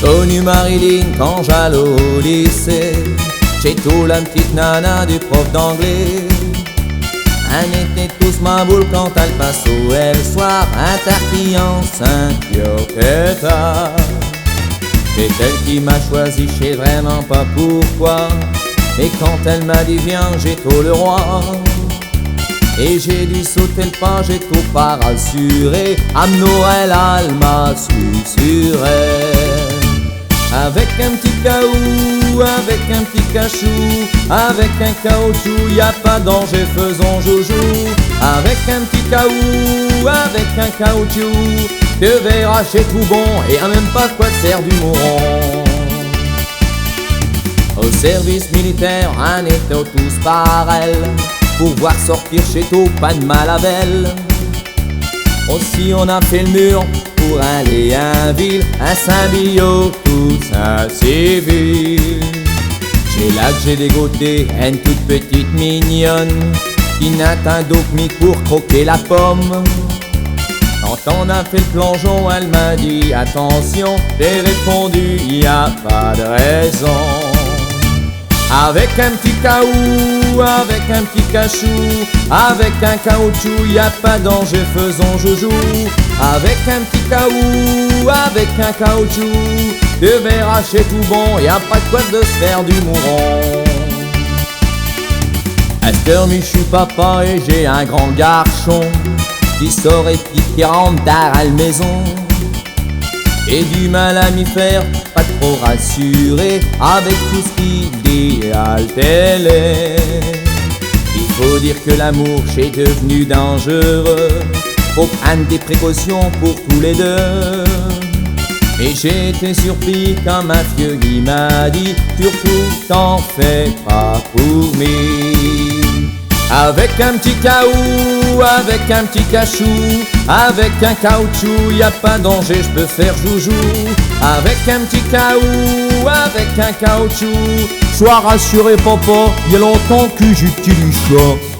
connu Marilyn quand j'allais au lycée. J'ai tout la petite nana du prof d'anglais. Elle était tous ma boule quand elle passe au le soir, interquillant 5 yoquetas. C'est elle qui m'a choisi, je sais vraiment pas pourquoi. Et quand elle m'a dit viens, j'ai tout le roi. Et j'ai dû sauter le pas, j'ai tout pas rassuré. À Noël, elle m'a susurré. Avec un petit caou, avec un petit cachou, avec un caoutchouc, y a pas de danger, faisons joujou. Avec un petit caou, avec un caoutchouc, tu verras chez tout bon, et y'a même pas quoi te faire du mouron. Au service militaire, un étau tous par elle, pour voir sortir chez tout, pas de Malavelle. Aussi on a fait le mur pour aller à ville, un Saint-Billot, tout un civil. C'est là que j'ai dégoté une toute petite mignonne qui n'atteint donc mis pour croquer la pomme. Quand on a fait le plongeon, elle m'a dit attention, j'ai répondu y a pas de raison. Avec un petit caou, avec un petit cachou, avec un caoutchouc, y a pas de danger, faisons joujou. Avec un petit caou, avec un caoutchouc, tu verras chez tout bon, y a pas de quoi de se faire du mouron. À cette heure, je suis papa et j'ai un grand garçon qui sort et qui rentre tard à la maison. J'ai du mal à m'y faire, pas trop rassuré avec tout ce qu'il dit à la télé. Il faut dire que l'amour c'est devenu dangereux, faut prendre des précautions pour tous les deux. Mais j'ai été surpris quand ma vieux il m'a dit surtout t'en fais pas pour moi. Avec un petit caou, avec un petit cachou, avec un caoutchouc, y a pas de danger, je peux faire joujou. Avec un petit caou, avec un caoutchouc, sois rassuré papa, y a longtemps que j'utilise ça.